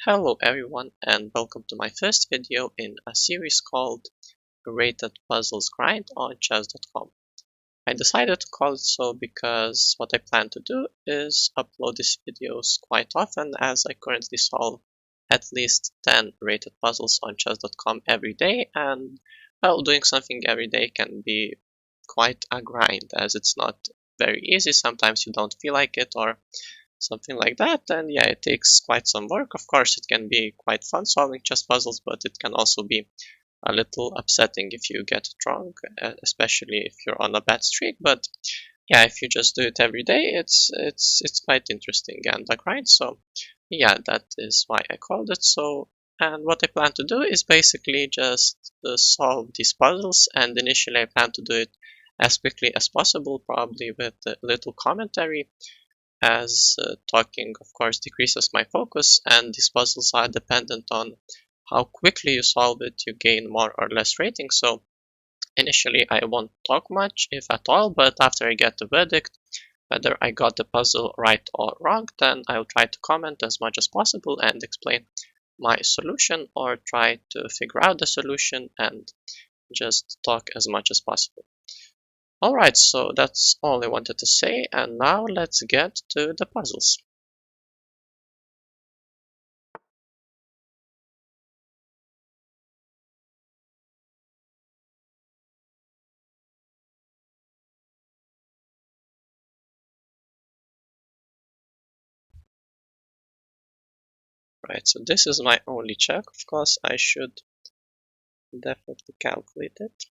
Hello everyone and welcome to my first video in a series called Rated Puzzles Grind on chess.com. I decided to call it so because what I plan to do is upload these videos quite often, as I currently solve at least 10 rated puzzles on chess.com every day, and well, doing something every day can be quite a grind as it's not very easy. Sometimes you don't feel like it or something like that. And yeah, it takes quite some work. Of course, it can be quite fun solving chess puzzles, but it can also be a little upsetting if you get it wrong, especially if you're on a bad streak. But yeah, if you just do it every day, it's quite interesting and a grind. So yeah, that is why I called it so. And what I plan to do is basically just solve these puzzles. And initially, I plan to do it as quickly as possible, probably with a little commentary, as talking, of course, decreases my focus, and these puzzles are dependent on how quickly you solve it, you gain more or less rating. So initially, I won't talk much, if at all, but after I get the verdict, whether I got the puzzle right or wrong, then I'll try to comment as much as possible and explain my solution, or try to figure out the solution and just talk as much as possible. Alright, so that's all I wanted to say, and now let's get to the puzzles. Right, so this is my only check. Of course, I should definitely calculate it.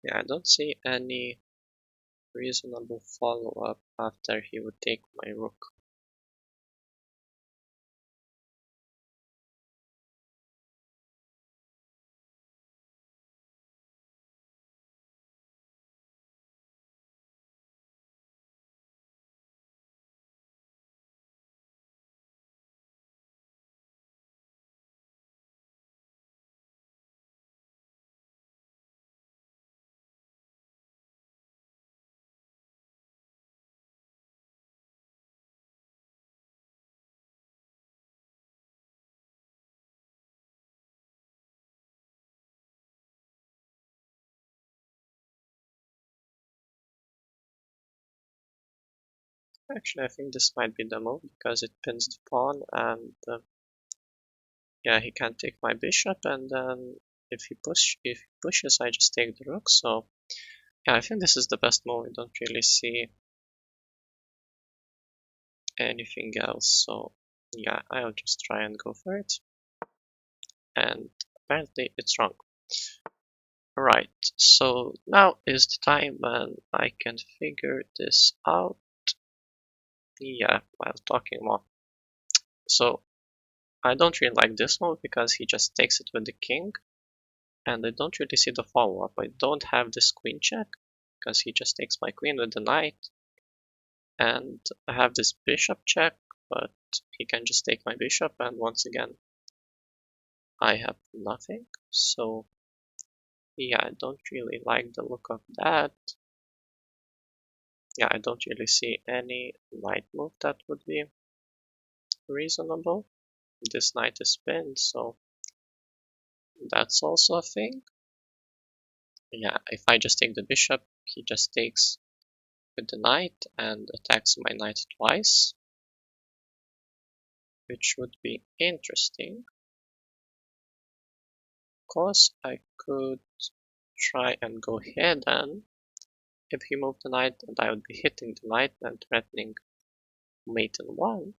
Yeah, I don't see any reasonable follow-up after he would take my rook. Actually, I think this might be the move because it pins the pawn, and yeah, he can't take my bishop, and then if he pushes, I just take the rook. So yeah, I think this is the best move. I don't really see anything else. So yeah, I'll just try and go for it. And apparently it's wrong. Right, so now is the time when I can figure this out. Yeah, while talking more. So I don't really like this move because he just takes it with the king, and I don't really see the follow-up. I don't have this queen check because he just takes my queen with the knight, and I have this bishop check, but he can just take my bishop, and once again I have nothing. So yeah, I don't really like the look of that. Yeah, I don't really see any knight move that would be reasonable. This knight is pinned, so that's also a thing. Yeah, if I just take the bishop, he just takes with the knight and attacks my knight twice, which would be interesting. Of course, I could try and go here then. If he moved the knight, and I would be hitting the knight and threatening mate in 1,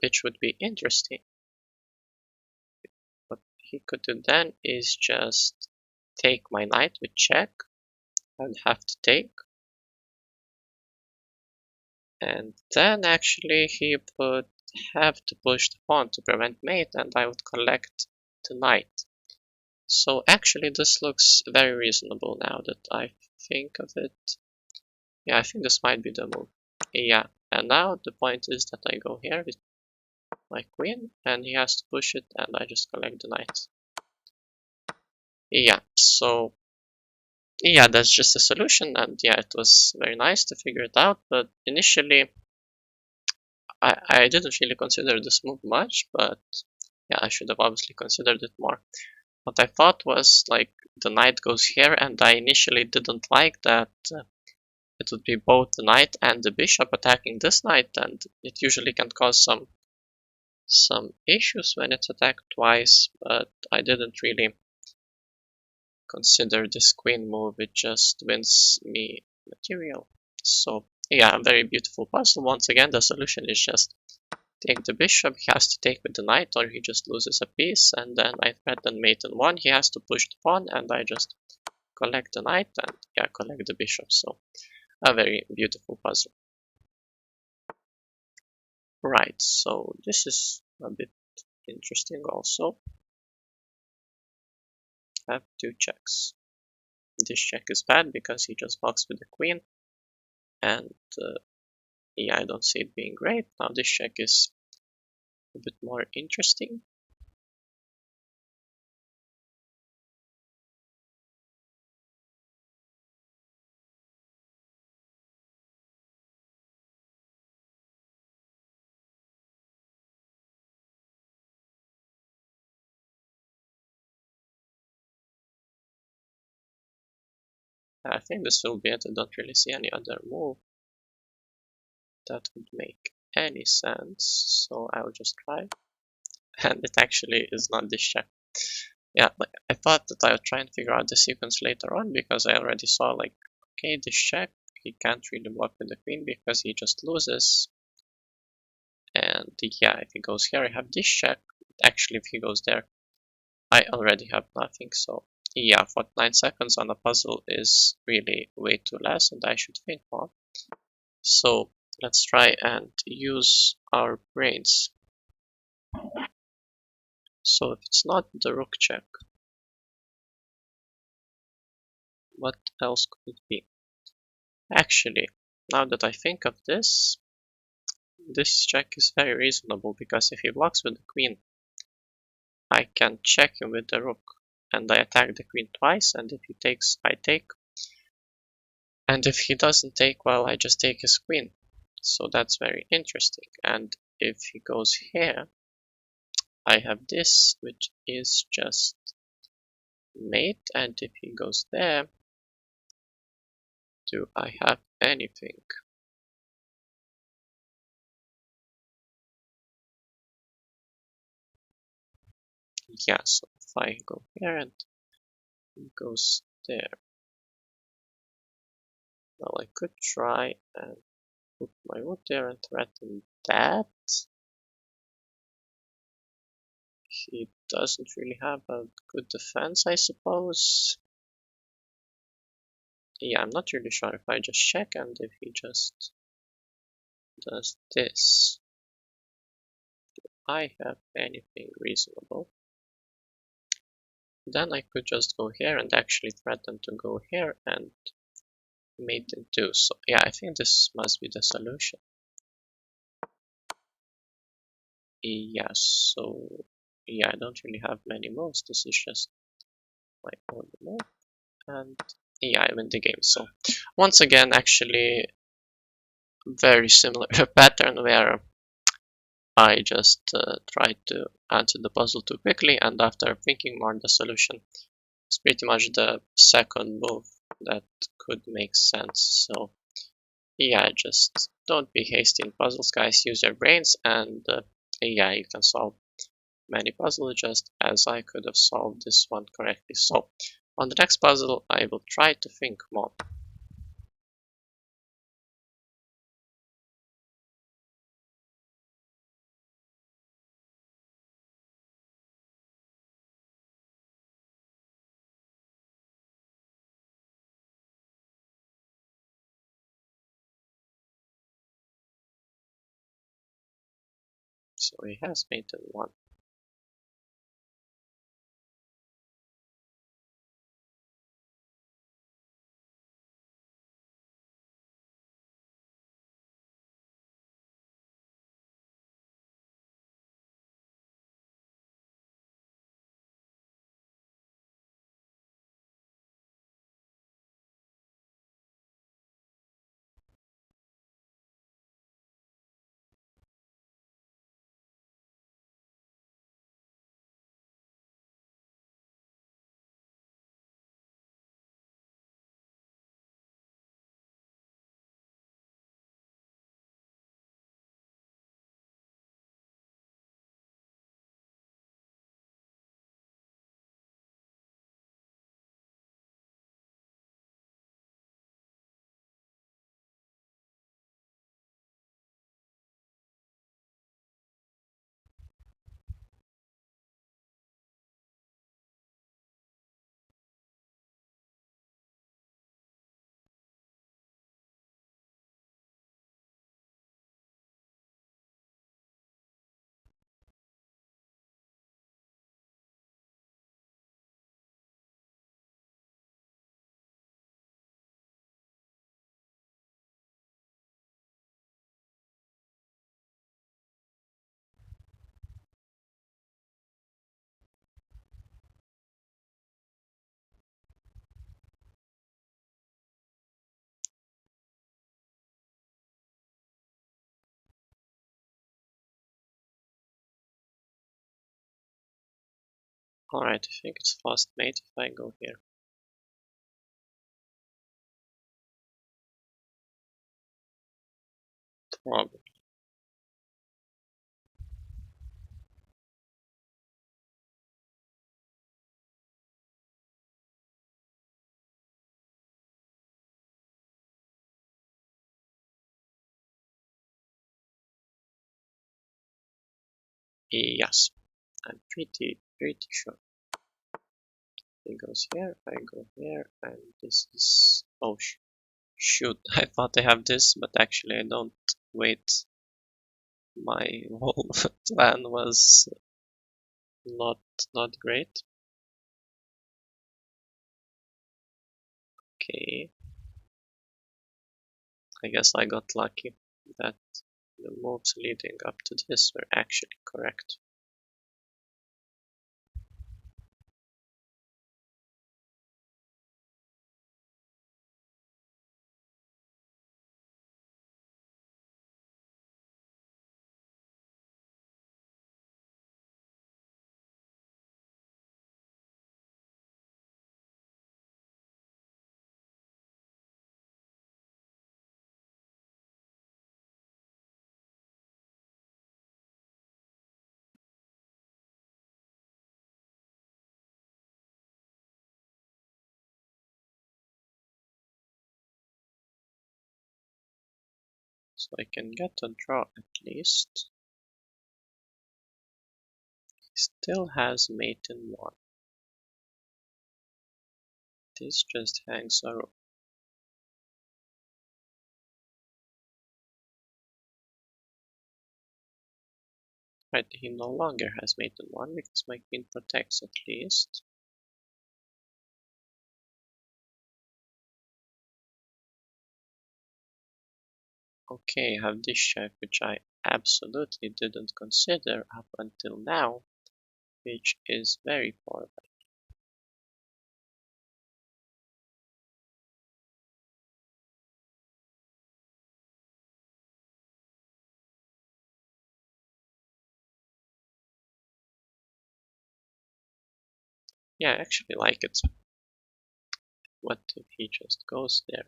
which would be interesting. What he could do then is just take my knight with check. I'd have to take. And then actually he put have to push the pawn to prevent mate, and I would collect the knight. So actually this looks very reasonable now that I think of it. Yeah, I think this might be the move. Yeah, and now the point is that I go here with my queen, and he has to push it, and I just collect the knight. Yeah, so yeah, that's just a solution, and yeah, it was very nice to figure it out, but initially I didn't really consider this move much, but yeah, I should have obviously considered it more. What I thought was like the knight goes here, and I initially didn't like that it would be both the knight and the bishop attacking this knight, and it usually can cause some issues when it's attacked twice, but I didn't really consider this queen move. It just wins me material. So yeah, a very beautiful puzzle. Once again, the solution is just take the bishop, he has to take with the knight, or he just loses a piece, and then I threaten mate in one, he has to push the pawn, and I just collect the knight and yeah, collect the bishop. So a very beautiful puzzle. Right, so this is a bit interesting also. I have two checks. This check is bad because he just blocks with the queen, and yeah, I don't see it being great. Now this check is a bit more interesting. I think this will be it. I don't really see any other move that would make any sense, so I will just try. And it actually is not this check. Yeah, like I thought that I would try and figure out the sequence later on because I already saw like, okay, this check, he can't really block with the queen because he just loses. And yeah, if he goes here, I have this check. Actually, if he goes there, I already have nothing. So yeah, 49 seconds on a puzzle is really way too less, and I should think more. So let's try and use our brains. So if it's not the rook check, what else could it be? Actually, now that I think of this, this check is very reasonable because if he blocks with the queen, I can check him with the rook, and I attack the queen twice, and if he takes, I take. And if he doesn't take, well, I just take his queen. So that's very interesting. And if he goes here, I have this, which is just mate, and if he goes there, do I have anything? Yeah, so if I go here and he goes there, well, I could try and put my rook there and threaten that. He doesn't really have a good defense, I suppose. Yeah, I'm not really sure if I just check and if he just does this. I have anything reasonable. Then I could just go here and actually threaten to go here and mate in two. So yeah, I think this must be the solution. Yes, so yeah, I don't really have many moves. This is just my only move. And yeah, I win the game. So once again, actually very similar pattern where I just tried to answer the puzzle too quickly, and after thinking more, the solution is pretty much the second move that could make sense. So yeah, just don't be hasty in puzzles, guys. Use your brains, and yeah, you can solve many puzzles just as I could have solved this one correctly. So on the next puzzle, I will try to think more. So he has mated one. Alright, I think it's fast mate if I go here. Probably. Yes, I'm pretty sure. He goes here, I go here, and this is... Oh shoot, I thought I have this, but actually I don't. Wait, my whole plan was not great. Okay, I guess I got lucky that the moves leading up to this were actually correct. So I can get a draw at least. He still has mate in one. This just hangs a rook. Right, he no longer has mate in one because my queen protects at least. Okay, I have this check, which I absolutely didn't consider up until now, which is very poor. Yeah, I actually like it. What if he just goes there?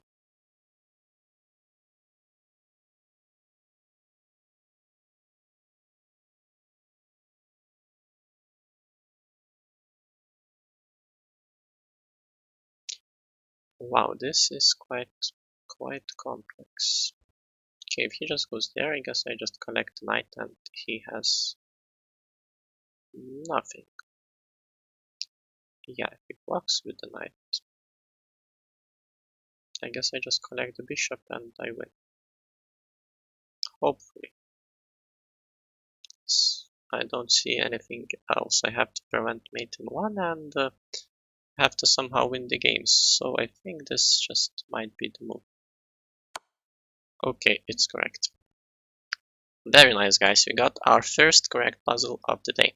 Wow, this is quite complex. Okay, if he just goes there, I guess I just collect knight and he has nothing. Yeah, if he blocks with the knight, I guess I just collect the bishop and I win. Hopefully. I don't see anything else. I have to prevent mate in 1 and have to somehow win the game. So I think this just might be the move. Okay, it's correct. Very nice, guys. We got our first correct puzzle of the day.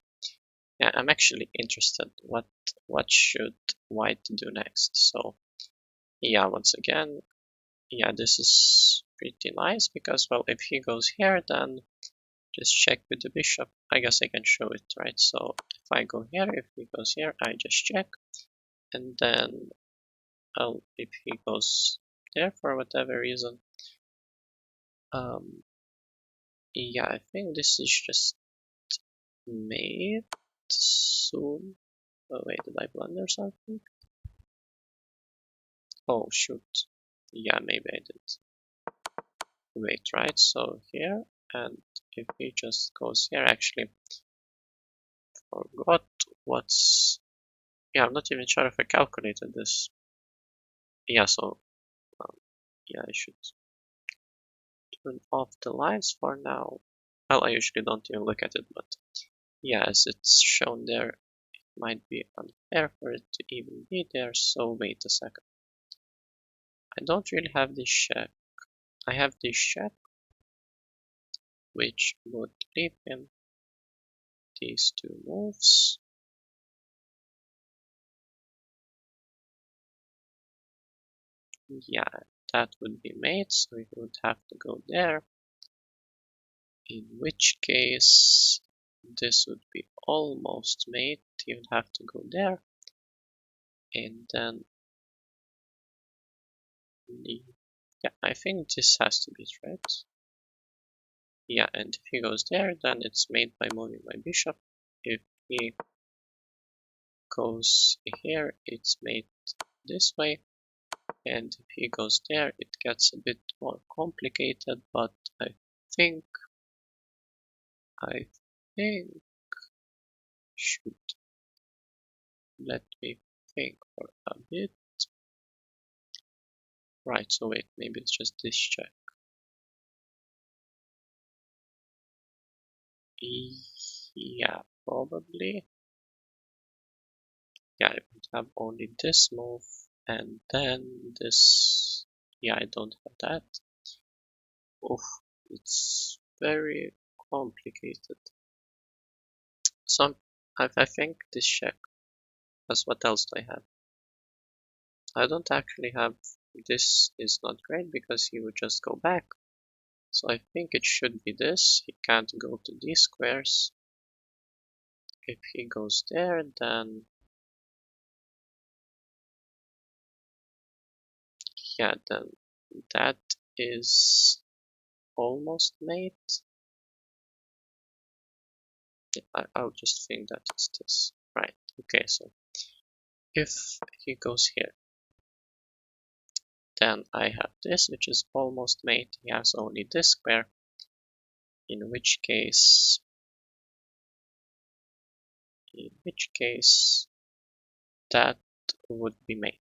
Yeah, I'm actually interested. What should white do next? So yeah, once again, yeah, this is pretty nice because, well, if he goes here, then just check with the bishop. I guess I can show it, right? So if I go here, if he goes here, I just check, and then if he goes there for whatever reason, yeah, I think this is just made soon. Oh wait, did I blunder something? Oh shoot. Yeah, maybe I did. Wait, right? So here, and if he just goes here, actually forgot what's. Yeah, I'm not even sure if I calculated this. Yeah, so um, yeah, I should turn off the lines for now. Well, I usually don't even look at it, but yeah, as it's shown there, it might be unfair for it to even be there. So wait a second. I don't really have this check. I have this check, which would leave him these two moves. Yeah, that would be mate, so he would have to go there. In which case, this would be almost mate. He would have to go there. And then, yeah, I think this has to be it, right? Yeah, and if he goes there, then it's made by moving my bishop. If he goes here, it's made this way. And if he goes there, it gets a bit more complicated, but think, I think, should let me think for a bit. Right, so wait, maybe it's just this check. Yeah, probably. Yeah, I would have only this move, and then this. Yeah, I don't have that. Oof, it's very complicated. Some, I think this check. Because what else do I have? I don't actually have. This is not great because he would just go back. So I think it should be this. He can't go to these squares. If he goes there, then yeah, then that is almost made. I'll just think that it's this. Right. Okay, so if he goes here, then I have this, which is almost made. He has only this square, in which case, that would be made.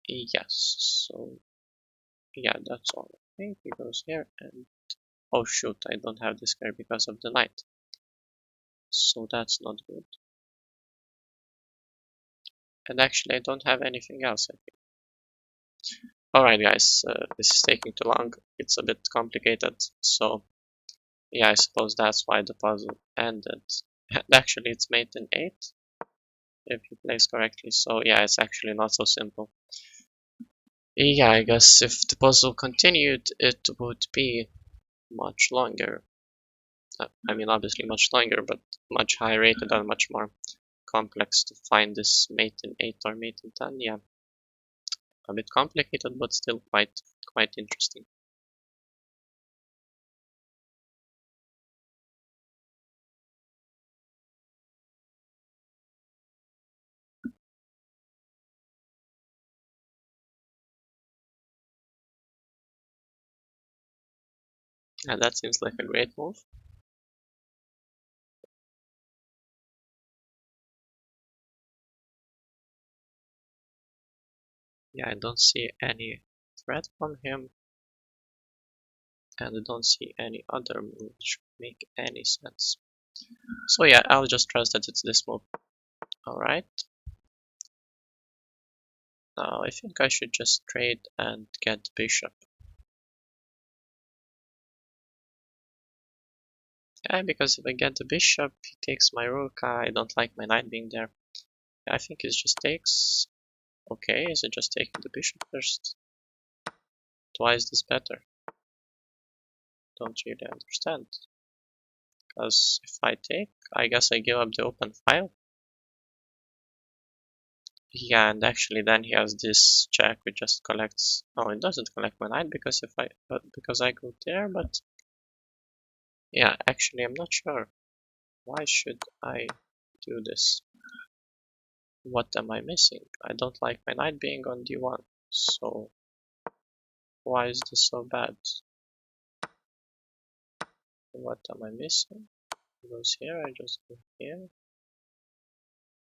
Yes, so yeah, that's all. I think he goes here and oh shoot, I don't have this square because of the knight. So that's not good. And actually I don't have anything else, I think. Alright guys, this is taking too long. It's a bit complicated, so yeah, I suppose that's why the puzzle ended. And actually it's made in 8, if you place correctly, so yeah, it's actually not so simple. Yeah, I guess if the puzzle continued, it would be much longer. I mean, obviously much longer, but much higher rated and much more complex to find this mate in 8 or mate in 10. Yeah, a bit complicated, but still quite interesting. And that seems like a great move. Yeah, I don't see any threat from him. and I don't see any other move which make any sense. So yeah, I'll just trust that it's this move. Alright. Now I think I should just trade and get bishop. Yeah, because if I get the bishop, he takes my rook. I don't like my knight being there. I think it just takes. Okay, is it just taking the bishop first? Why is this better? Don't really understand. Because if I take, I guess I give up the open file. Yeah, and actually then he has this check which just collects. Oh, it doesn't collect my knight because if I because I go there, but yeah, actually I'm not sure. Why should I do this? What am I missing? I don't like my knight being on d1, so why is this so bad? What am I missing? He goes here, I just go here.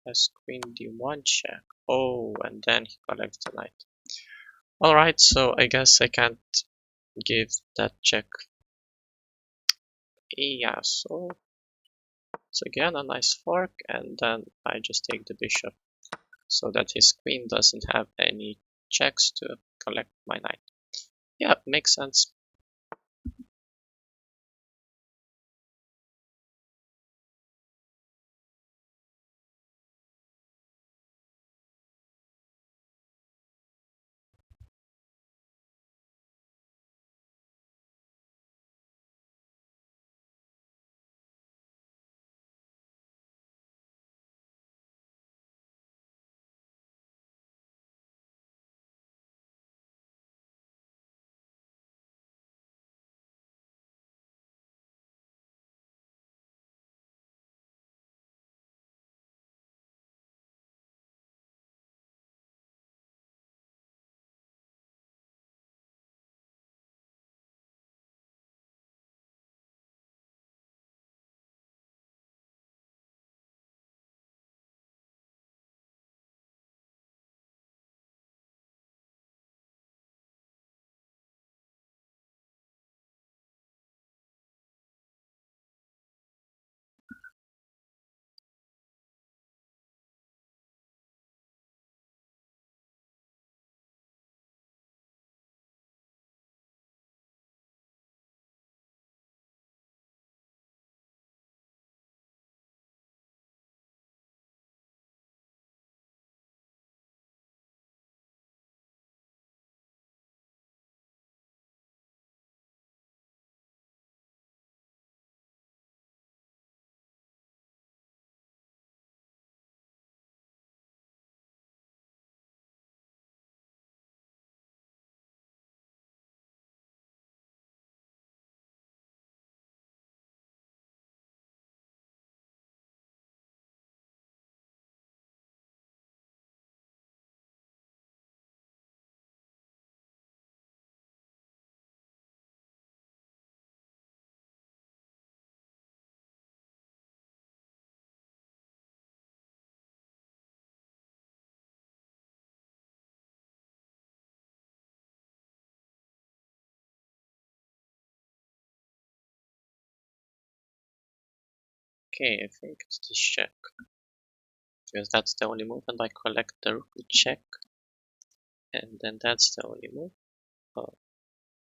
Has queen d1 check. Oh, and then he collects the knight. Alright, so I guess I can't give that check. Yeah, so it's again a nice fork, and then I just take the bishop so that his queen doesn't have any checks to collect my knight. Yeah, makes sense. Okay, I think it's this check. Because that's the only move, and I collect the rook with check. And then that's the only move. Oh,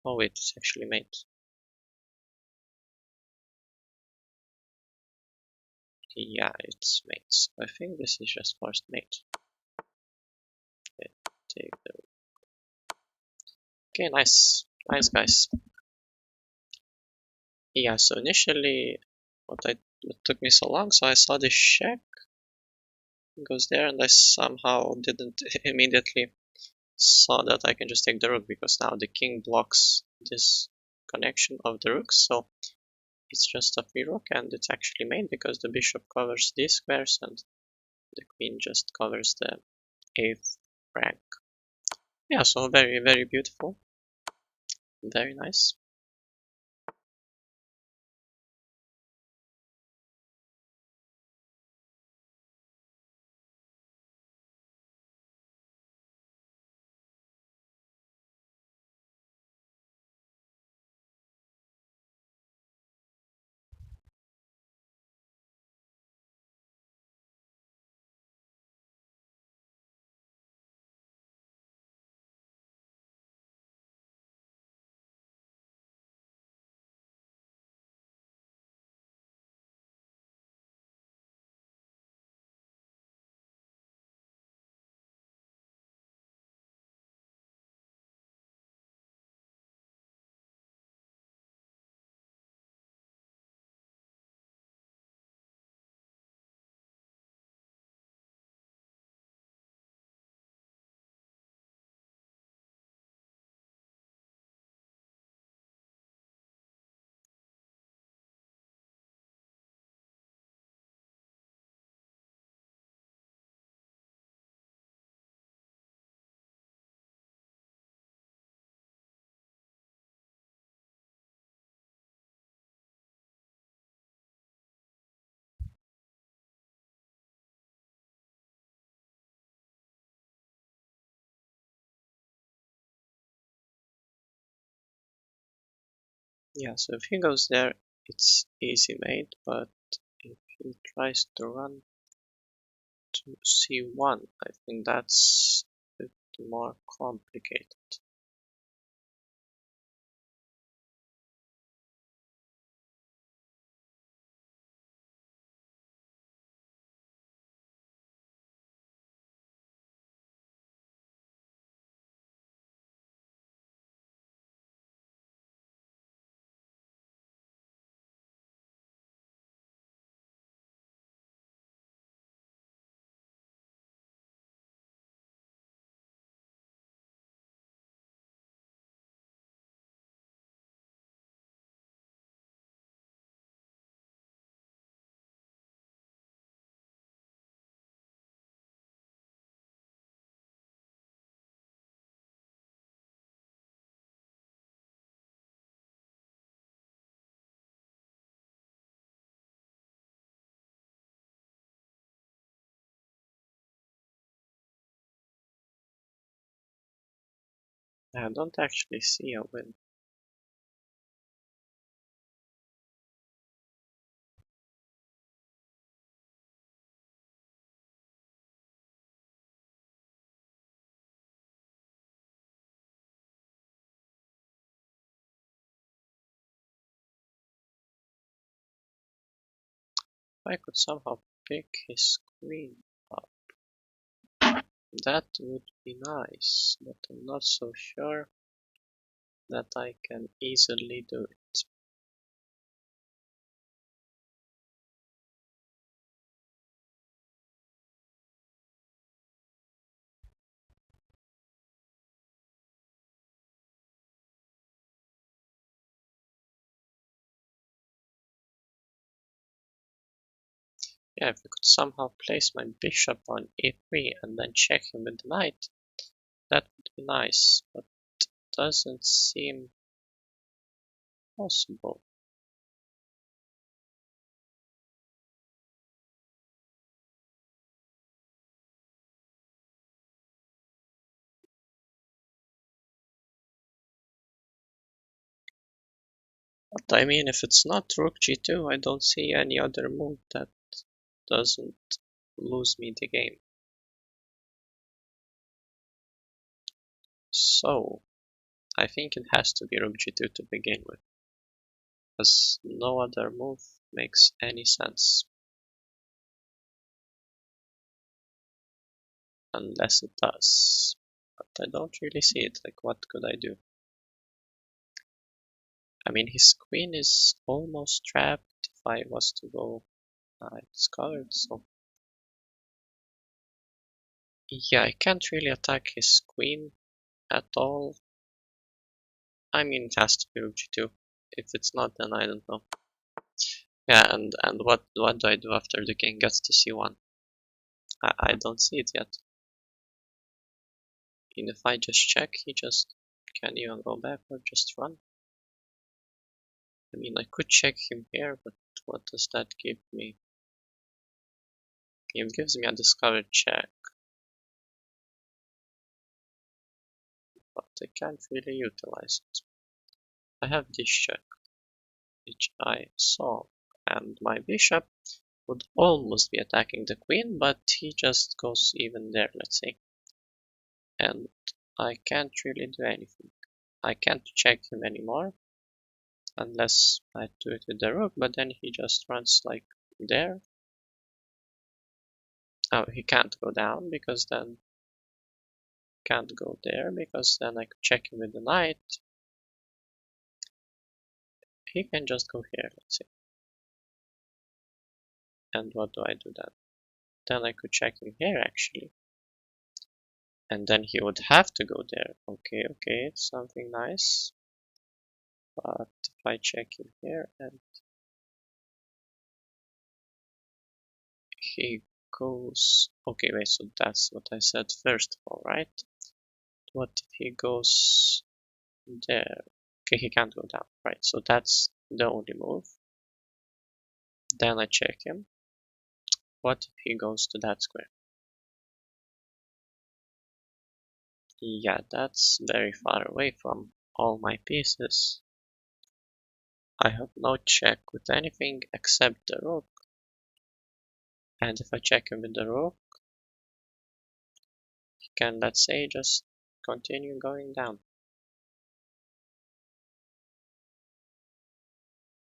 oh wait, it's actually mate. Yeah, it's mate. So I think this is just forced mate. Okay, take the. Okay, nice, nice guys. Yeah, so initially, what took me so long, so I saw this check goes there, and I somehow didn't immediately saw that I can just take the rook because now the king blocks this connection of the rooks, so it's just a free rook, and it's actually made because the bishop covers these squares and the queen just covers the 8th rank. Yeah, so very, very beautiful. Very nice. Yeah, so if he goes there, it's easy made, but if he tries to run to c1, I think that's a bit more complicated. I don't actually see a win. If I could somehow pick his queen up, that would be nice, but I'm not so sure that I can easily do it. Yeah, if I could somehow place my bishop on e3 and then check him with the knight, that would be nice, but doesn't seem possible. But I mean, if it's not rook g2, I don't see any other move that doesn't lose me the game. So, I think it has to be rook g2 to begin with, because no other move makes any sense. Unless it does. But I don't really see it, like what could I do? I mean, his queen is almost trapped if I was to go, it's covered, so yeah, I can't really attack his queen at all. I mean, it has to be rook g2. If it's not, then I don't know. Yeah, and what do I do after the king gets to c1? I don't see it yet. And if I just check, he just can't even go back or just run. I mean, I could check him here, but what does that give me? It gives me a discovered check, but I can't really utilize it. I have this check, which I saw, and my bishop would almost be attacking the queen, but he just goes even there, let's say. And I can't really do anything. I can't check him anymore, unless I do it with the rook, but then he just runs like there. Oh, he can't go down, because then can't go there, because then I could check him with the knight. He can just go here, let's say. And what do I do then? Then I could check him here, actually. And then he would have to go there. Okay, okay, it's something nice. But if I check him here and he goes... Okay, wait, so that's what I said first of all, right? What if he goes there? Okay, he can't go down, right? So that's the only move. Then I check him. What if he goes to that square? Yeah, that's very far away from all my pieces. I have no check with anything except the rook. And if I check him with the rook, he can, let's say, just continue going down.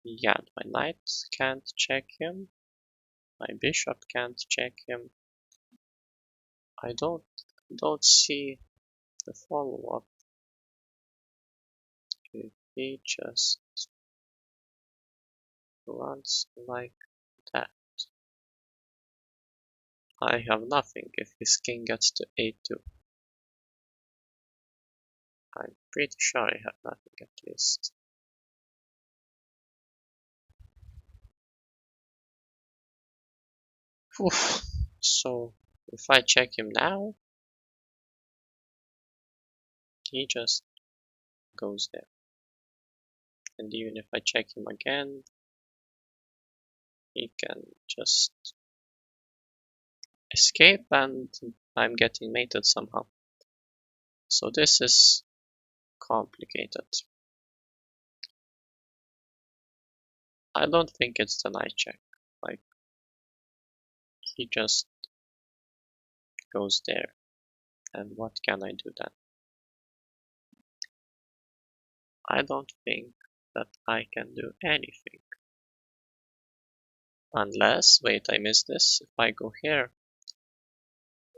Yeah, my knight can't check him. My bishop can't check him. I don't see the follow-up. If he just runs like that, I have nothing if his king gets to a2. I'm pretty sure I have nothing at least. Oof. So if I check him now, he just goes there. And even if I check him again, he can just escape and I'm getting mated somehow. So this is complicated. I don't think it's the knight check. Like, he just goes there. And what can I do then? I don't think that I can do anything. Unless, wait, I missed this. If I go here,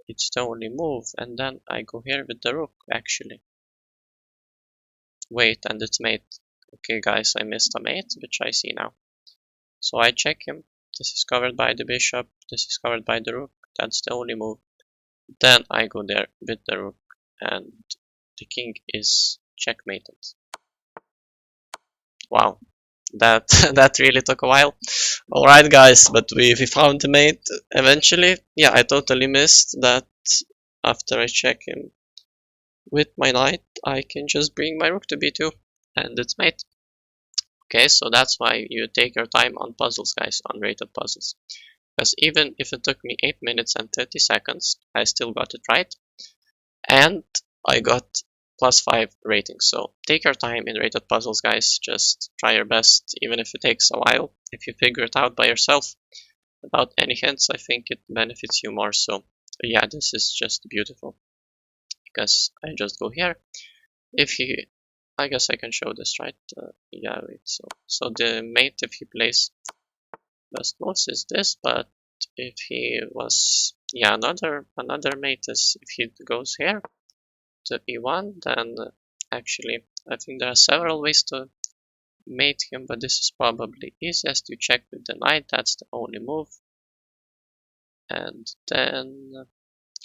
it's the only move, and then I go here with the rook, actually. Wait, and it's mate. Okay, guys, I missed a mate, which I see now. So I check him. This is covered by the bishop. This is covered by the rook. That's the only move. Then I go there with the rook, and the king is checkmated. Wow, that that really took a while. All right, guys, but we found the mate eventually. Yeah, I totally missed that. After I check him with my knight, I can just bring my rook to b2, and it's mate. Okay, so that's why you take your time on puzzles, guys, on rated puzzles. Because even if it took me 8 minutes and 30 seconds, I still got it right. And I got +5 rating. So take your time in rated puzzles, guys. Just try your best, even if it takes a while. If you figure it out by yourself without any hints, I think it benefits you more. So yeah, this is just beautiful. Because I just go here. If he, I guess I can show this, right? Yeah, wait. So the mate, if he plays best moves, is this. But if he was, yeah, another mate is if he goes here to e1, then actually I think there are several ways to mate him, but this is probably easiest. You check with the knight, that's the only move. And then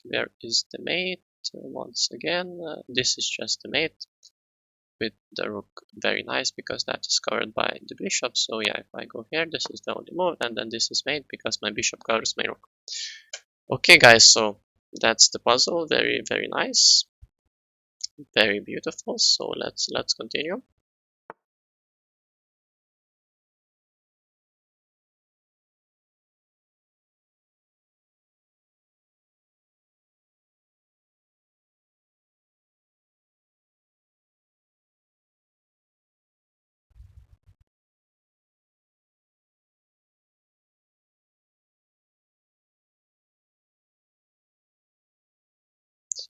where is the mate? Once again, this is just the mate with the rook. Very nice, because that is covered by the bishop. So yeah, if I go here, this is the only move, and then this is mate because my bishop covers my rook. Okay, guys, so that's the puzzle. Very, very nice, very beautiful. So let's continue.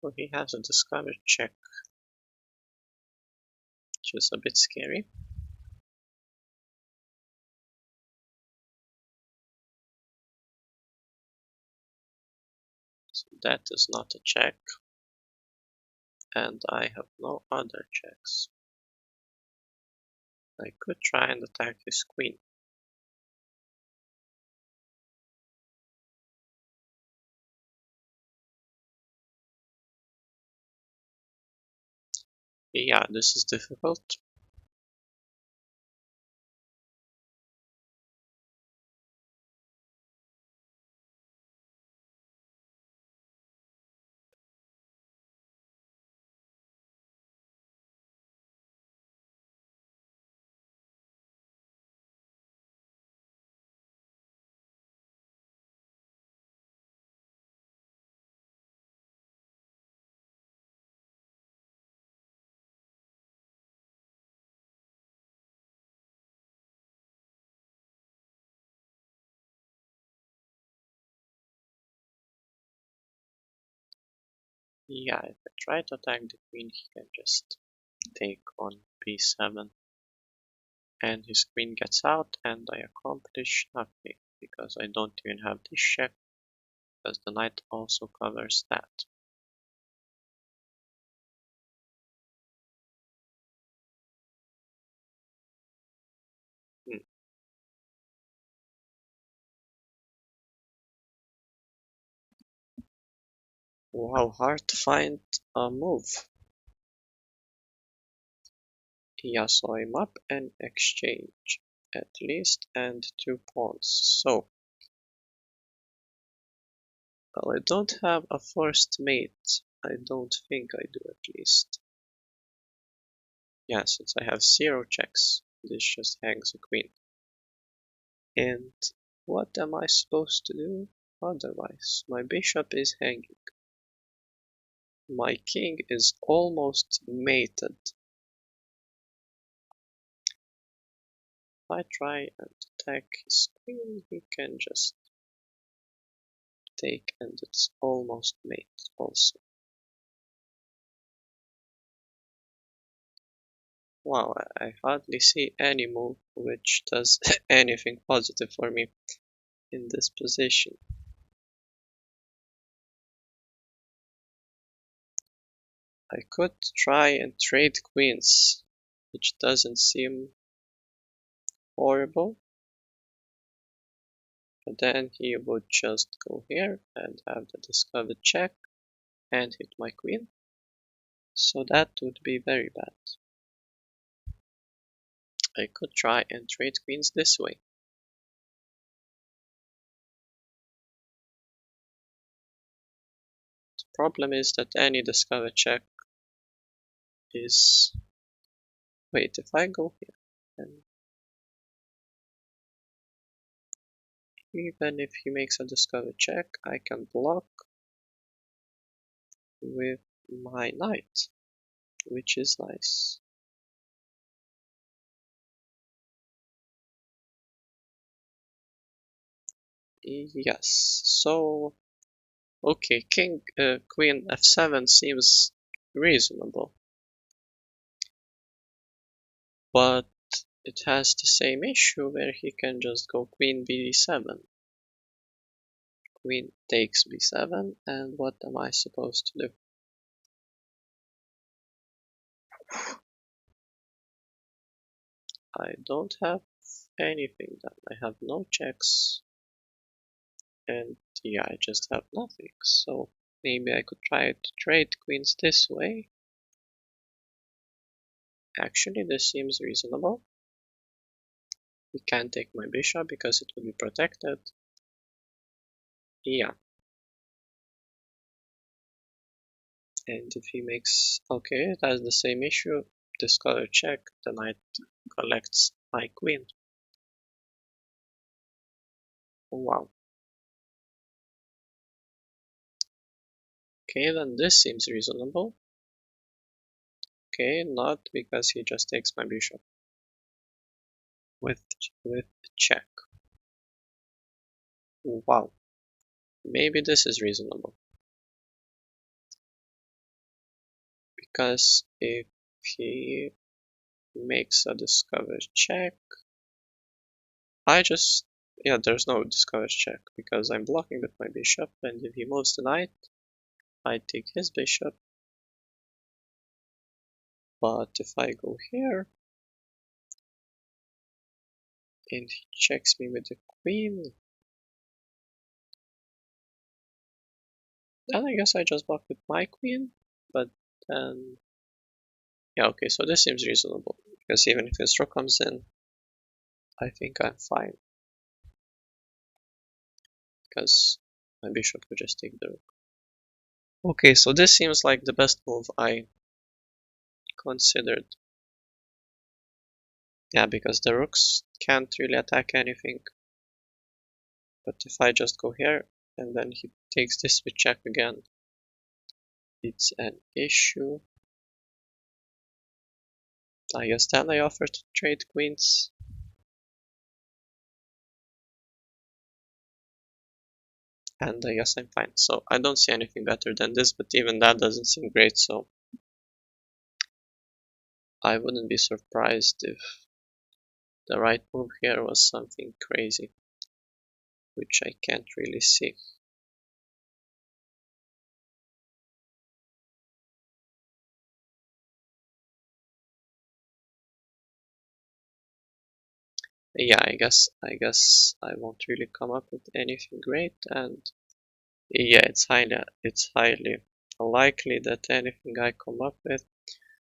So he has a discovered check, which is a bit scary. So that is not a check, and I have no other checks. I could try and attack his queen. Yeah, this is difficult. Yeah, if I try to attack the queen, he can just take on b7, and his queen gets out, and I accomplish nothing because I don't even have this check, because the knight also covers that. Hmm. Wow, hard to find a move. Yeah, so I'm up and exchange at least, and 2 pawns. So, well, I don't have a forced mate. I don't think I do, at least. Yeah, since I have 0 checks, this just hangs a queen. And what am I supposed to do otherwise? My bishop is hanging. My king is almost mated. If I try and attack his queen, he can just take, and it's almost mated also. Wow, I hardly see any move which does anything positive for me in this position. I could try and trade queens, which doesn't seem horrible, but then he would just go here and have the discovered check and hit my queen, so that would be very bad. I could try and trade queens this way. The problem is that any discovered check is... Wait, if I go here, then even if he makes a discovered check, I can block with my knight, which is nice. Yes, so okay, queen f7 seems reasonable, but it has the same issue where he can just go queen b7. Queen takes b7, and what am I supposed to do? I don't have anything done. I have no checks, and yeah, I just have nothing. So maybe I could try to trade queens this way. Actually, this seems reasonable. He can't take my bishop because it would be protected. Yeah. And if he makes... Okay, it has the same issue. Discolor check, the knight collects my queen. Wow. Okay, then this seems reasonable. Okay, not because he just takes my bishop. With check. Wow. Maybe this is reasonable. Because if he makes a discover check, yeah, there's no discover check because I'm blocking with my bishop, and if he moves the knight, I take his bishop. But if I go here and he checks me with the queen, then I guess I just block with my queen. But then, yeah, okay, so this seems reasonable because even if his rook comes in, I think I'm fine because my bishop could just take the rook. Okay, so this seems like the best move I considered. Yeah, because the rooks can't really attack anything. But if I just go here and then he takes this with check again, it's an issue. I guess then I offer to trade queens. and I guess I'm fine. So I don't see anything better than this, but even that doesn't seem great, so I wouldn't be surprised if the right move here was something crazy, which I can't really see. Yeah, I guess I won't really come up with anything great, and yeah, it's highly unlikely that anything I come up with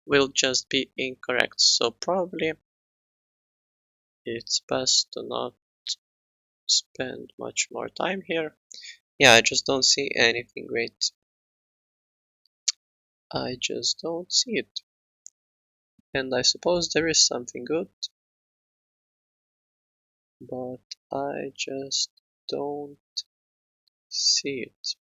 will just be incorrect. So probably it's best to not spend much more time here. Yeah, I just don't see anything great. I just don't see it. And I suppose there is something good, but I just don't see it.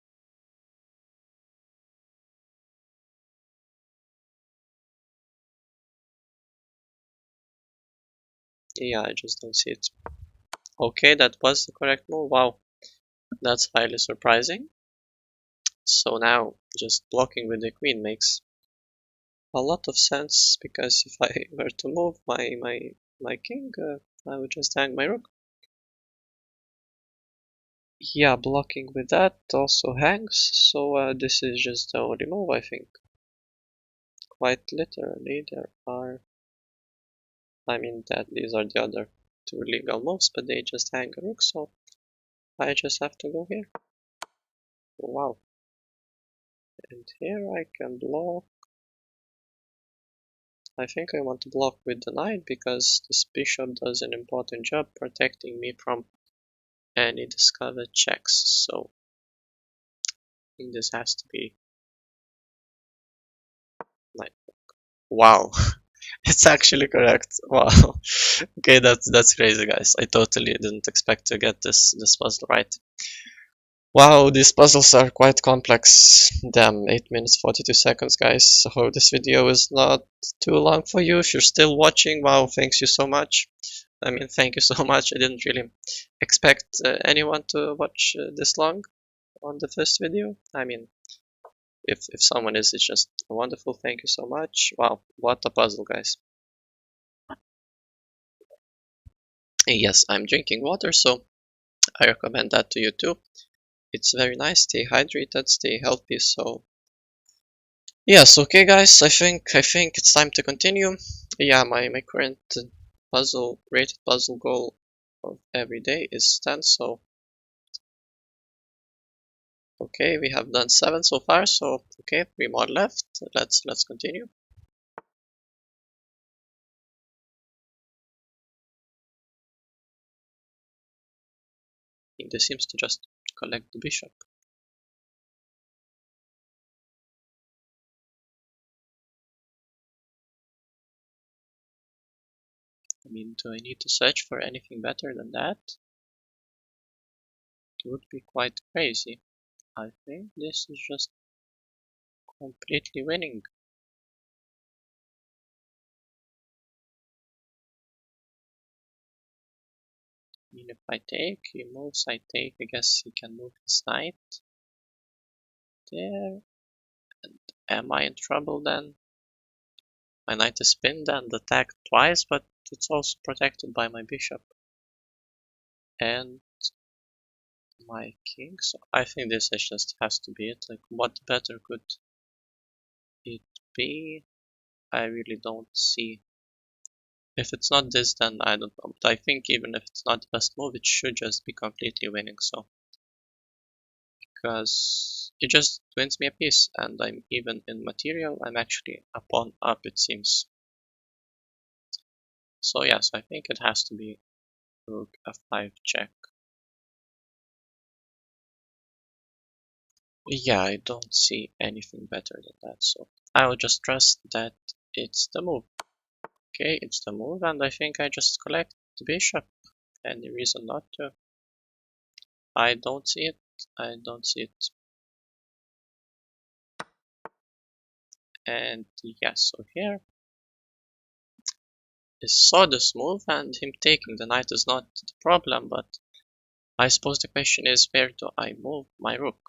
Yeah, I just don't see it. Okay, that was the correct move. Wow, that's highly surprising. So now just blocking with the queen makes a lot of sense, because if I were to move my king, I would just hang my rook. Yeah, blocking with that also hangs, so this is just the only move, I think. Quite literally, there are, I mean that these are the other two legal moves, but they just hang a rook, so I just have to go here. Wow. And here I can block. I think I want to block with the knight because this bishop does an important job protecting me from any discovered checks. So I think this has to be knight. Wow, it's actually correct. Wow. Okay, that's crazy, guys. I totally didn't expect to get this puzzle right. Wow, these puzzles are quite complex. Damn, 8 minutes 42 seconds, guys. I hope this video is not too long for you. If you're still watching, wow, thanks you so much. I mean, thank you so much. I didn't really expect anyone to watch this long on the first video. I mean, if someone is, it's just wonderful. Thank you so much. Wow, what a puzzle, guys. Yes, I'm drinking water, so I recommend that to you too. It's very nice. Stay hydrated, stay healthy. So yes, okay, guys. I think it's time to continue. Yeah, my current puzzle rated puzzle goal of every day is 10. So okay, we have done 7 so far. So okay, 3 more left. Let's continue. I think this seems to just collect the bishop. I mean, do I need to search for anything better than that? It would be quite crazy. I think this is just completely winning. I mean, if I take, he moves, I take, I guess he can move his knight there. Am I in trouble then? My knight is pinned and attacked twice, but it's also protected by my bishop and my king. So I think this just has to be it. Like, what better could it be? I really don't see. If it's not this, then I don't know. But I think even if it's not the best move, it should just be completely winning. So because it just wins me a piece, and I'm even in material. I'm actually a pawn up, it seems. So yes, I think it has to be rook f5 check. Yeah, I don't see anything better than that, so I will just trust that it's the move. Okay, it's the move, and I think I just collect the bishop. Any reason not to? I don't see it. I don't see it. And yes, so here is saw this move, and him taking the knight is not the problem, but I suppose the question is, where do I move my rook?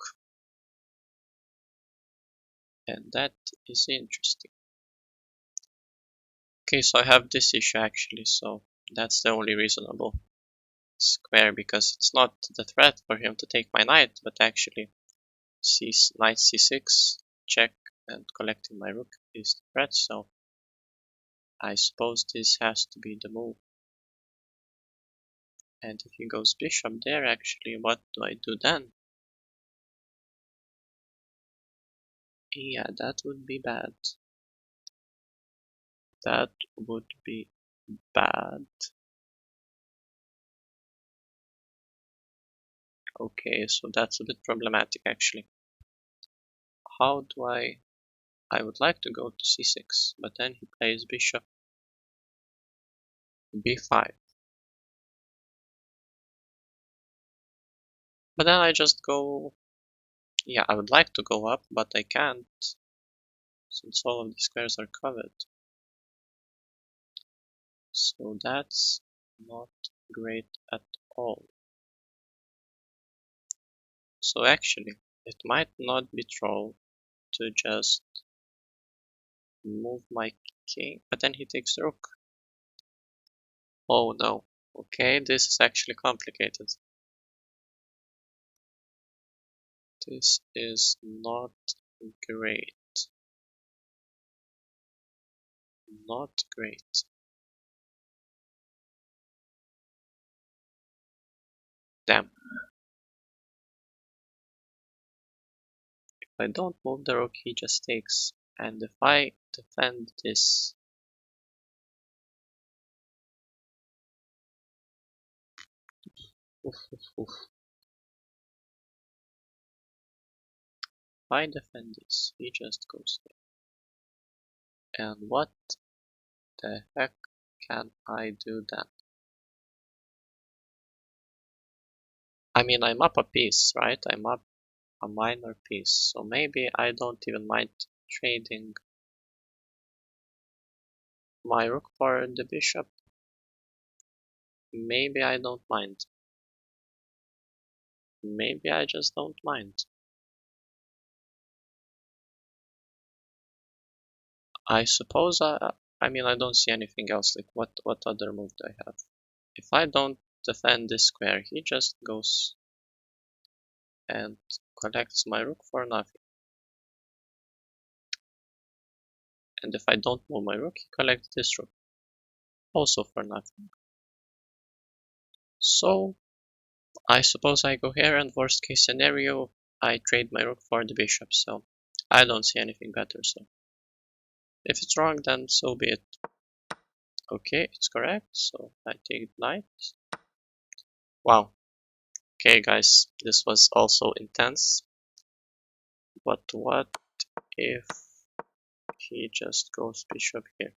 And that is interesting. Okay, so I have this issue actually, so that's the only reasonable square, because it's not the threat for him to take my knight, but actually knight c6, check, and collecting my rook is the threat, so I suppose this has to be the move. And if he goes bishop there, actually, what do I do then? Yeah, that would be bad. That would be bad. Okay, so that's a bit problematic actually. How do I would like to go to c6, but then he plays bishop b5. But then I just go, yeah, I would like to go up, but I can't, since all of the squares are covered. So that's not great at all. So actually, it might not be troll to just move my king, but then he takes the rook. Oh no. Okay, this is actually complicated. This is not great. Not great. Damn. If I don't move the rook, he just takes. And if I defend this, oof, oof, oof. If I defend this, he just goes there. And what the heck can I do then? I mean, I'm up a piece, right? I'm up a minor piece, so maybe I don't even mind trading my rook for the bishop. Maybe I don't mind. Maybe I just don't mind. I suppose I mean, I don't see anything else. Like, what other move do I have? If I don't defend this square, he just goes and collects my rook for nothing. And if I don't move my rook, he collects this rook, also for nothing. So I suppose I go here, and worst case scenario, I trade my rook for the bishop. So I don't see anything better. So if it's wrong, then so be it. Okay, it's correct. So I take knight. Wow. Okay, guys, this was also intense. But what if he just goes bishop here?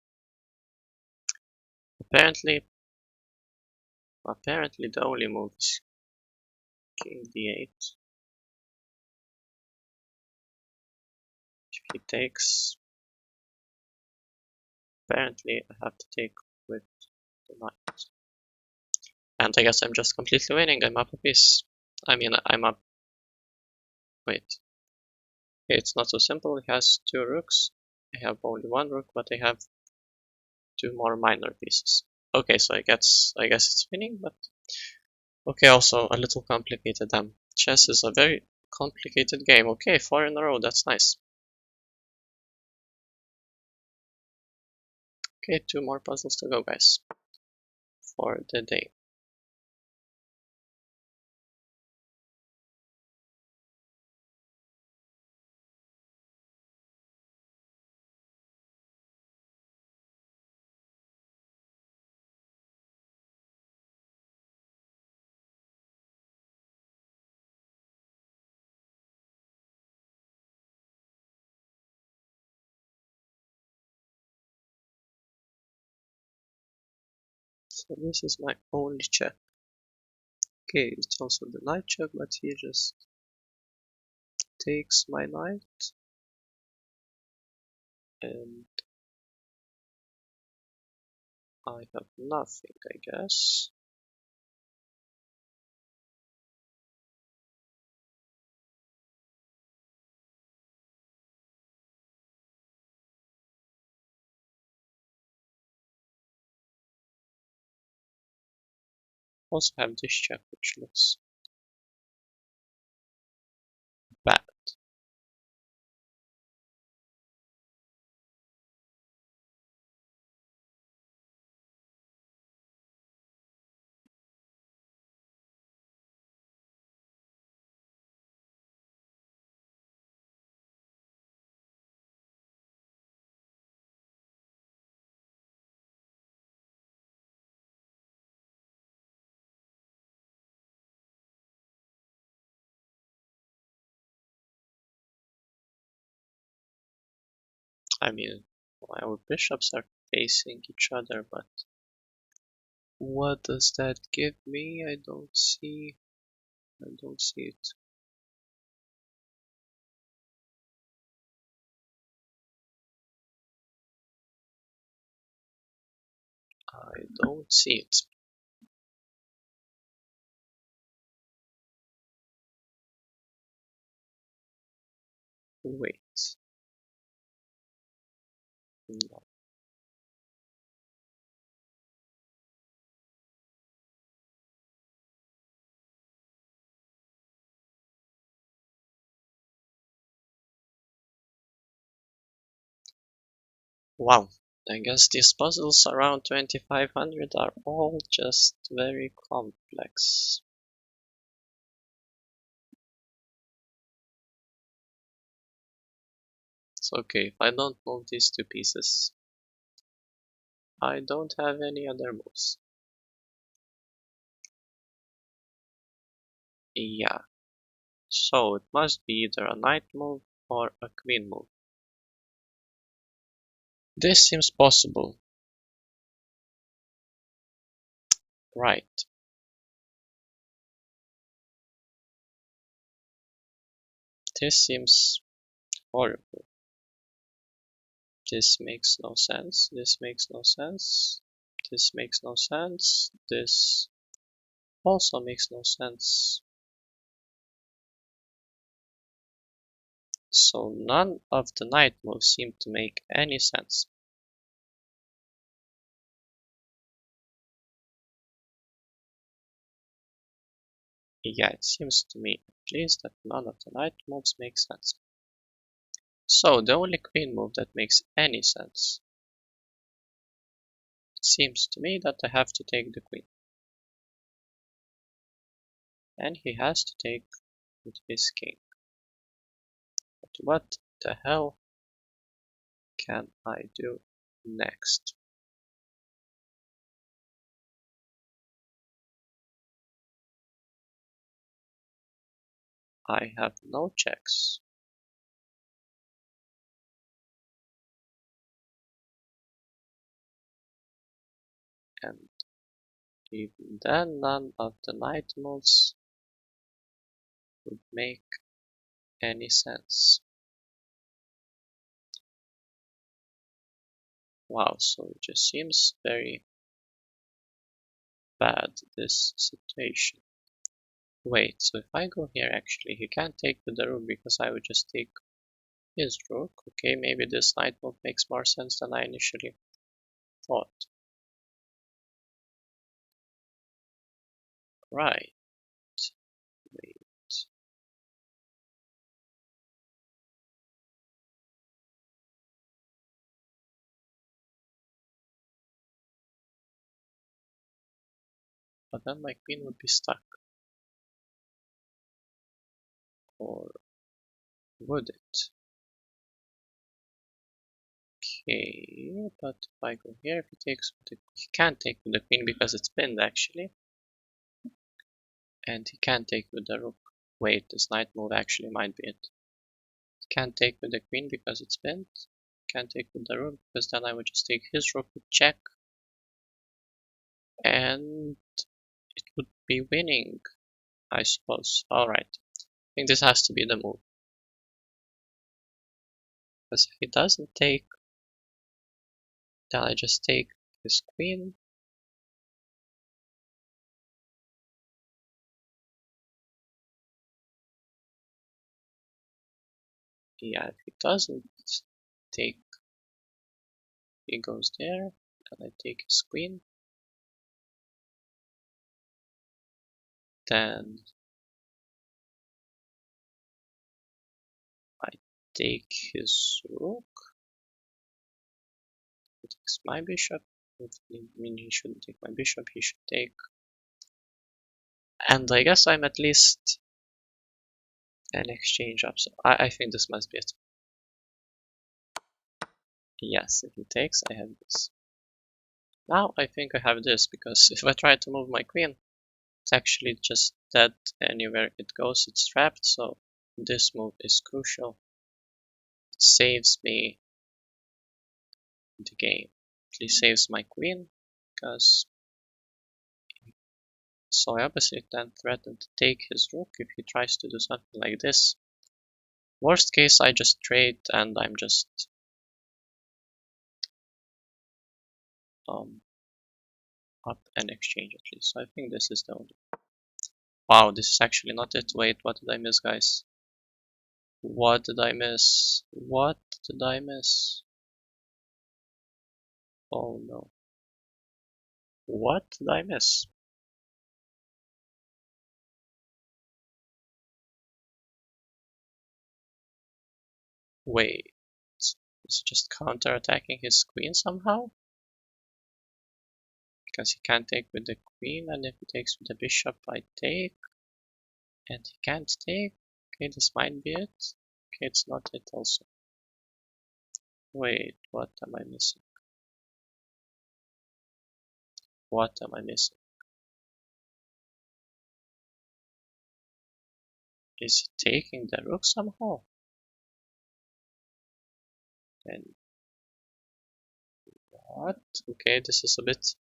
Apparently the only move is king d8. If he takes, apparently I have to take with the knight. And I guess I'm just completely winning. I'm up a piece. I mean, I'm up. Wait. Okay, it's not so simple. He has two rooks. I have only one rook, but I have two more minor pieces. Okay, so I guess it's winning, but okay, also a little complicated. Chess is a very complicated game. Okay, 4 in a row. That's nice. Okay, 2 more puzzles to go, guys, for the day. So this is my only check. Okay, it's also the knight check, but he just takes my knight, and I have nothing, I guess. Also have this check, which looks bad. I mean, our bishops are facing each other, but what does that give me? I don't see. I don't see it. I don't see it. Wait. No. Wow. I guess these puzzles around 2500 are all just very complex. It's okay if I don't move these two pieces. I don't have any other moves. Yeah. So it must be either a knight move or a queen move. This seems possible. Right. This seems horrible. This makes no sense. This makes no sense. This makes no sense. This also makes no sense. So none of the knight moves seem to make any sense. Yeah, it seems to me at least that none of the knight moves make sense. So the only queen move that makes any sense, it seems to me that I have to take the queen. And he has to take with his king. But what the hell can I do next? I have no checks. And even then, none of the knight moves would make any sense. Wow, so it just seems very bad, this situation. Wait, so if I go here, actually, he can't take with the rook because I would just take his rook. Okay, maybe this knight move makes more sense than I initially thought. Right. Wait. But then my queen would be stuck. Or would it? Okay, but if I go here, if he takes with the, he can't take with the queen because it's pinned actually. And he can't take with the rook. Wait, this knight move actually might be it. He can't take with the queen because it's pinned. Can't take with the rook because then I would just take his rook with check. And it would be winning, I suppose. Alright, I think this has to be the move. Because if he doesn't take, then I just take his queen. Yeah, if he doesn't take, he goes there, and I take his queen. Then I take his rook. He takes my bishop. I mean, he shouldn't take my bishop, he should take. And I guess I'm at least an exchange up, so I think this must be it. Yes, if he takes, I have this. Now I think I have this, because if I try to move my queen, it's actually just dead anywhere it goes, it's trapped, so this move is crucial. It saves me the game. It saves my queen, because so I obviously then threaten to take his rook if he tries to do something like this. Worst case, I just trade and I'm just up and exchange at least. So I think this is the only. Wow, this is actually not it. Wait, what did I miss, guys? What did I miss? What did I miss? Oh no. What did I miss? Wait, is he just counter-attacking his queen somehow? Because he can't take with the queen, and if he takes with the bishop, I take. And he can't take. Okay, this might be it. Okay, it's not it also. Wait, what am I missing? What am I missing? Is he taking the rook somehow? And what? Okay, this is a bit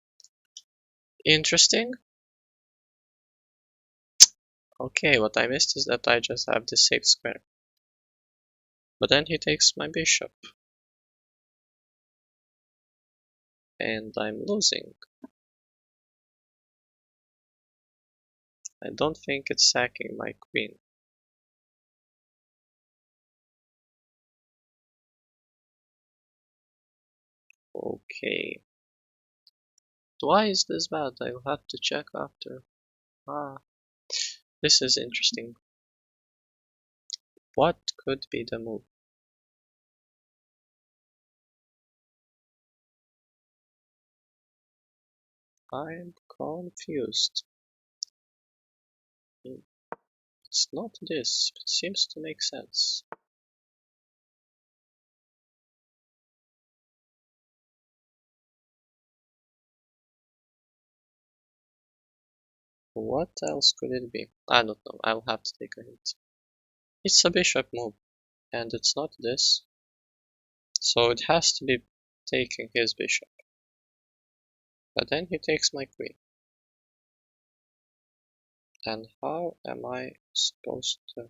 interesting. Okay, what I missed is that I just have this safe square. But then he takes my bishop. And I'm losing. I don't think it's sacking my queen. Okay. Why is this bad? I'll have to check after. Ah, this is interesting. What could be the move? I'm confused. It's not this, but it seems to make sense. What else could it be? I don't know, I'll have to take a hint. It's a bishop move, and it's not this. So it has to be taking his bishop. But then he takes my queen. And how am I supposed to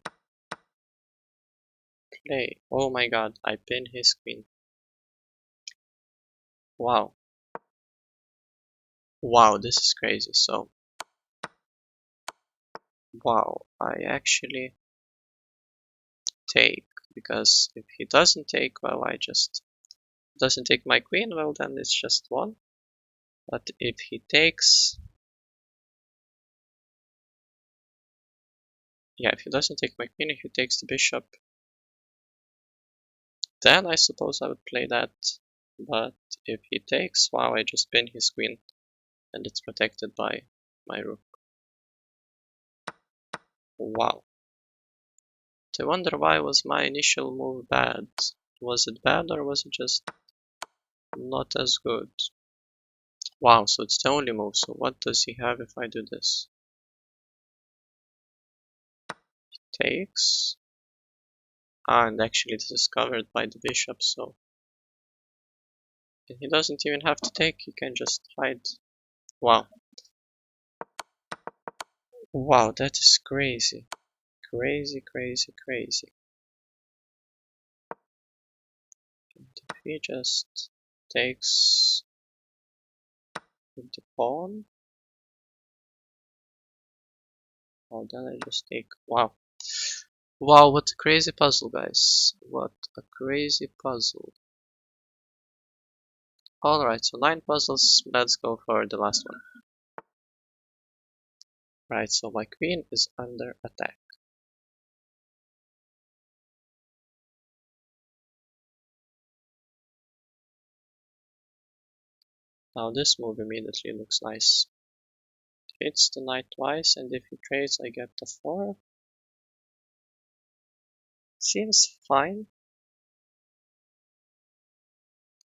play? Oh my god, I pin his queen. Wow. Wow, this is crazy. So, wow, I actually take. Because if he doesn't take, well, I just doesn't take my queen, well, then it's just one. But if he takes, yeah, if he doesn't take my queen, if he takes the bishop, then I suppose I would play that. But if he takes, wow, I just pin his queen, and it's protected by my rook. Wow. I wonder why was my initial move bad? Was it bad or was it just not as good? Wow, so it's the only move. So what does he have if I do this? Takes. Ah, and actually this is covered by the bishop, so he doesn't even have to take, he can just hide. Wow. Wow, that is crazy. Crazy, crazy, crazy. And if he just takes with the pawn. Oh, then I just take. Wow. Wow, what a crazy puzzle, guys. What a crazy puzzle. Alright, so 9 puzzles. Let's go for the last one. Right, so my queen is under attack. Now this move immediately looks nice. Hits the knight twice, and if he trades I get the 4. Seems fine.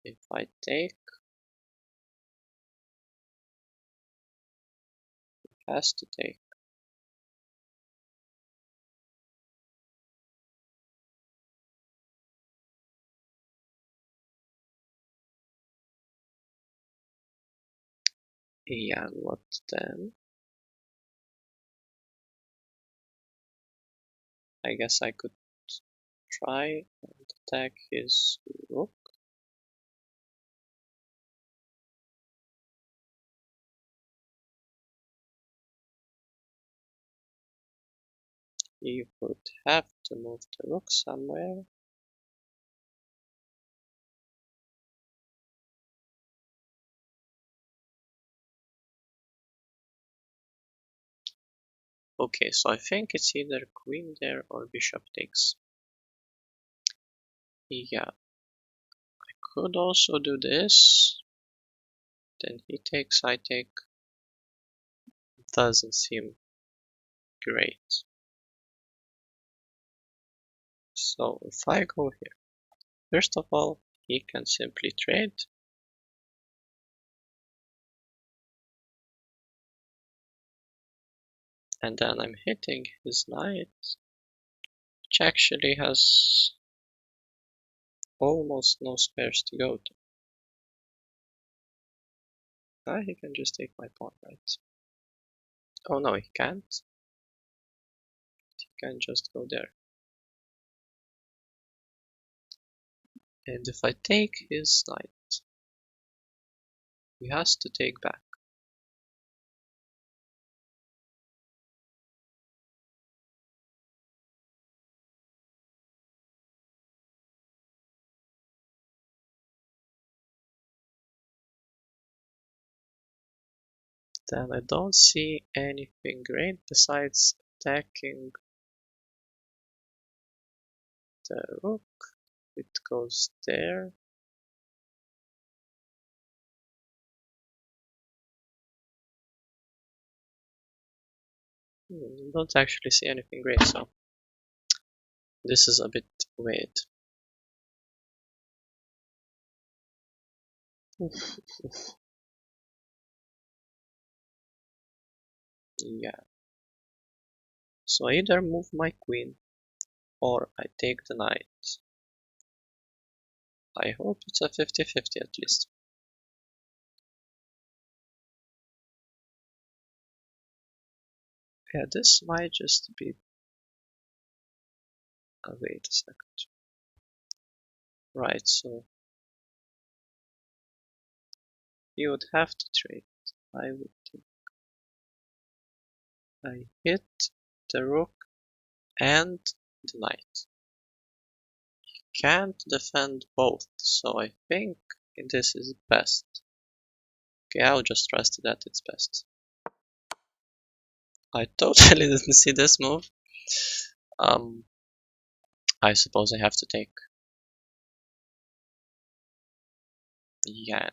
If I take, has to take. Yeah, and what then? I guess I could try and attack his rook. He would have to move the rook somewhere. Okay, so I think it's either queen there or bishop takes. Yeah, could also do this. Then he takes, I take. Doesn't seem great. So if I go here, first of all, he can simply trade. And then I'm hitting his knight, which actually has almost no squares to go to. He can just take my pawn, right? Oh no, he can't. He can just go there. And if I take his knight, he has to take back. Then I don't see anything great besides attacking the rook. It goes there. Don't actually see anything great, so this is a bit weird. Yeah. So I either move my queen or I take the knight. I hope it's a 50-50 at least. Yeah, this might just be. Wait a second. Right, so you would have to trade. I would think. I hit the rook and the knight. Can't defend both, so I think this is best. Okay, I'll just trust that it's best. I totally didn't see this move. I suppose I have to take. Yeah,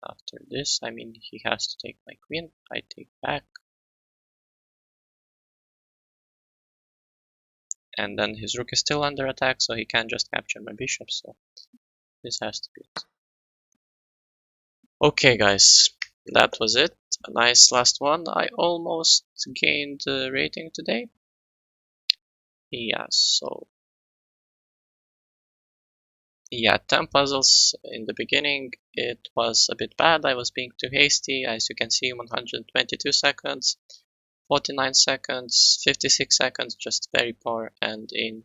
after this, I mean, he has to take my queen. I take back. And then his rook is still under attack, so he can't just capture my bishop, so this has to be it. Okay, guys, that was it. A nice last one. I almost gained the rating today. Yeah, so yeah, 10 puzzles in the beginning. It was a bit bad. I was being too hasty. As you can see, 122 seconds, 49 seconds, 56 seconds, just very poor. And in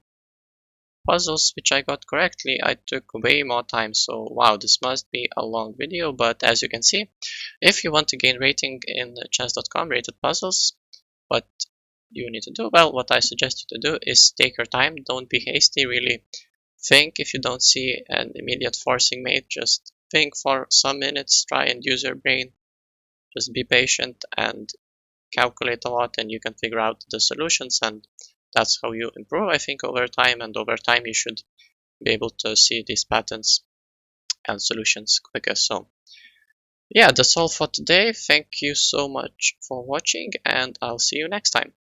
puzzles which I got correctly, I took way more time. So wow, this must be a long video. But as you can see, if you want to gain rating in chess.com rated puzzles, what you need to do, well, what I suggest you to do is take your time. Don't be hasty, really. Think if you don't see an immediate forcing mate, just think for some minutes, try and use your brain, just be patient, and calculate a lot and you can figure out the solutions, and that's how you improve, I think, over time. And over time you should be able to see these patterns and solutions quicker. So yeah, that's all for today. Thank you so much for watching, and I'll see you next time.